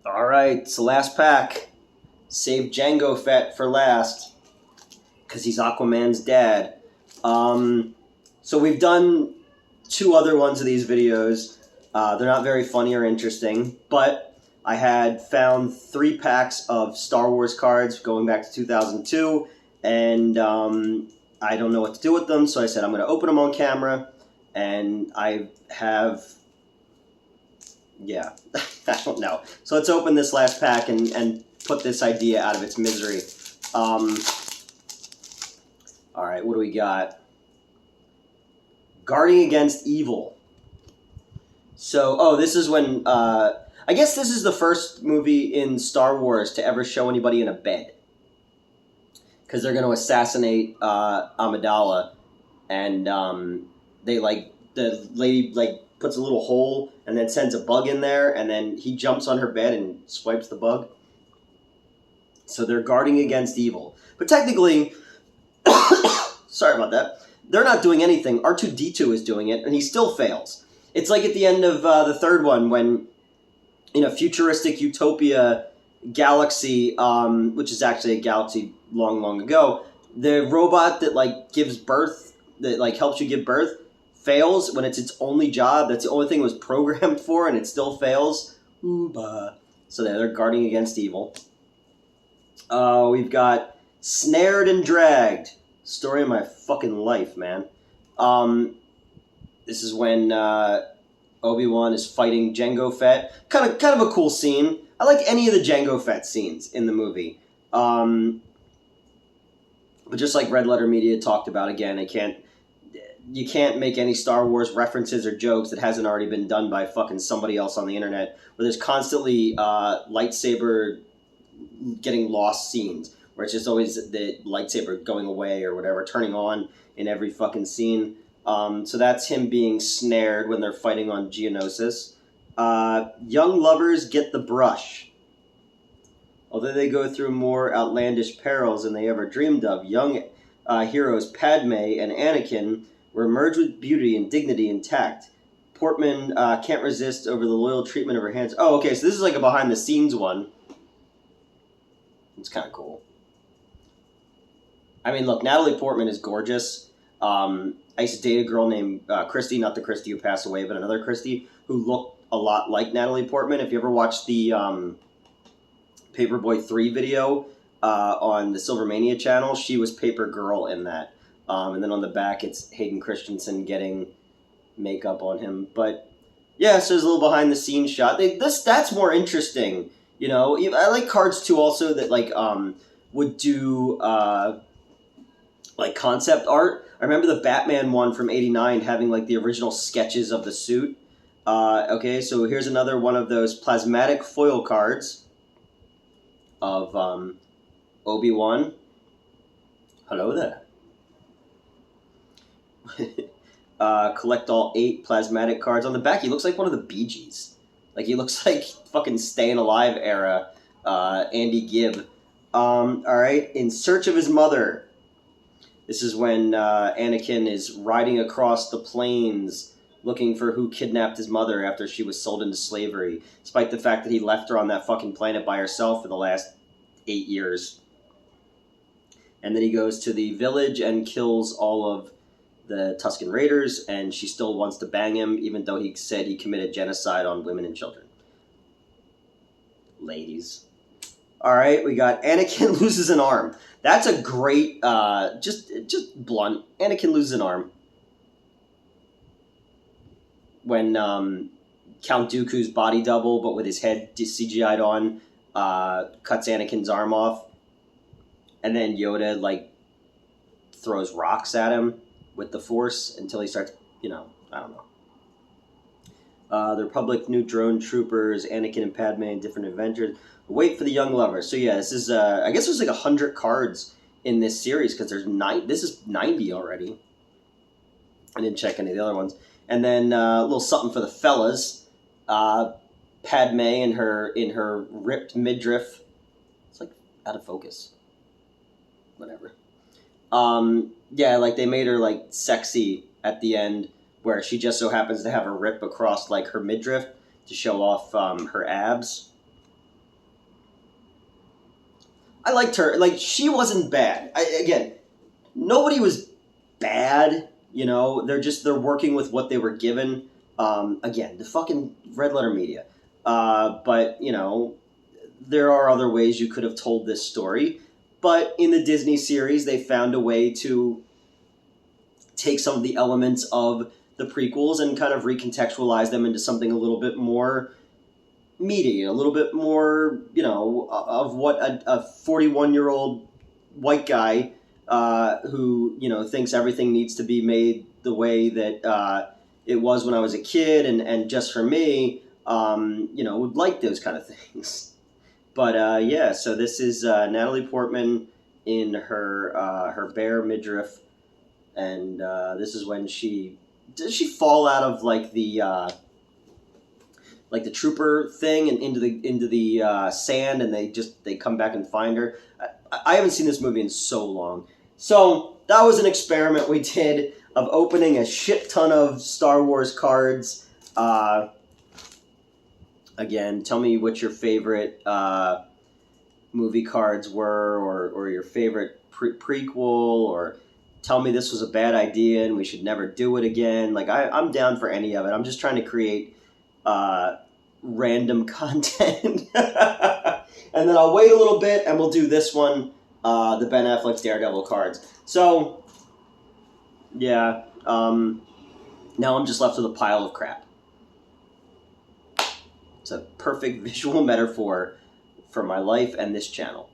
All right, it's the last pack. Save Jango Fett for last because he's Aquaman's dad. So we've done two other ones of these videos. They're not very funny or interesting, but I had found 3 packs of Star Wars cards going back to 2002, and I don't know what to do with them, so I said I'm going to open them on camera, and I have... yeah, I don't know. So let's open this last pack and put this idea out of its misery. All right, what do we got? Guarding Against Evil. So, this is when, I guess this is the first movie in Star Wars to ever show anybody in a bed. Because they're going to assassinate Amidala, and they, the lady, puts a little hole and then sends a bug in there, and then he jumps on her bed and swipes the bug. So they're guarding against evil. But technically, sorry about that, they're not doing anything. R2-D2 is doing it, and he still fails. It's like at the end of the third one when, in a futuristic utopia galaxy, which is actually a galaxy long, long ago, the robot that, gives birth, that, helps you give birth, fails when it's its only job. That's the only thing it was programmed for, and it still fails. Ooba. So they're guarding against evil. We've got Snared and Dragged. Story of my fucking life, man. This is when Obi-Wan is fighting Jango Fett. Kind of a cool scene. I like any of the Jango Fett scenes in the movie. But just like Red Letter Media talked about, again, you can't make any Star Wars references or jokes that hasn't already been done by fucking somebody else on the internet, where there's constantly lightsaber getting lost scenes, where it's just always the lightsaber going away or whatever, turning on in every fucking scene. So that's him being snared when they're fighting on Geonosis. Young lovers get the brush. Although they go through more outlandish perils than they ever dreamed of, young heroes Padme and Anakin were merged with beauty and dignity intact. Portman can't resist over the loyal treatment of her hands. Oh, okay, so this is like a behind-the-scenes one. It's kind of cool. I mean, look, Natalie Portman is gorgeous. I used to date a girl named Christy, not the Christy who passed away, but another Christy, who looked a lot like Natalie Portman. If you ever watched the Paperboy 3 video on the Silvermania channel, she was Paper Girl in that. And then on the back, it's Hayden Christensen getting makeup on him. But, yeah, so there's a little behind-the-scenes shot. That's more interesting, you know? I like cards, too, also, that, would do, concept art. I remember the Batman one from '89 having, the original sketches of the suit. Okay, so here's another one of those plasmatic foil cards of Obi-Wan. Hello there. Collect all 8 plasmatic cards. On the back, he looks like one of the Bee Gees. He looks like fucking Staying Alive era Andy Gibb. Alright, In Search of His Mother. This is when Anakin is riding across the plains looking for who kidnapped his mother after she was sold into slavery, despite the fact that he left her on that fucking planet by herself for the last 8 years. And then he goes to the village and kills all of the Tusken Raiders, and she still wants to bang him, even though he said he committed genocide on women and children. Ladies. Alright, we got Anakin loses an arm. That's a great, just blunt. Anakin loses an arm. When Count Dooku's body double, but with his head CGI'd on, cuts Anakin's arm off. And then Yoda, throws rocks at him with the Force until he starts, I don't know. The Republic, new drone troopers, Anakin and Padme in different adventures. Wait for the young lover. So yeah, this is, I guess there's 100 cards in this series, because there's this is 90 already. I didn't check any of the other ones. And then a little something for the fellas. Padme in her ripped midriff. It's out of focus. Whatever. Yeah, they made her sexy at the end, where she just so happens to have a rip across her midriff to show off her abs. I liked her. Like, she wasn't bad. Again, nobody was bad. You know, they're working with what they were given. Again, the fucking Red Letter Media. But you know, there are other ways you could have told this story. But in the Disney series, they found a way to take some of the elements of the prequels and kind of recontextualize them into something a little bit more meaty, a little bit more, you know, of what a 41-year-old white guy who, you know, thinks everything needs to be made the way that it was when I was a kid and just for me, you know, would like those kind of things. But yeah, so this is Natalie Portman in her bare midriff, and this is when does she fall out of like the trooper thing and into the sand, and they come back and find her. I haven't seen this movie in so long, so that was an experiment we did of opening a shit ton of Star Wars cards. Again, tell me what your favorite movie cards were, or your favorite prequel, or tell me this was a bad idea and we should never do it again. Like, I'm down for any of it. I'm just trying to create random content. And then I'll wait a little bit and we'll do this one, the Ben Affleck Daredevil cards. So, yeah, now I'm just left with a pile of crap. It's a perfect visual metaphor for my life and this channel.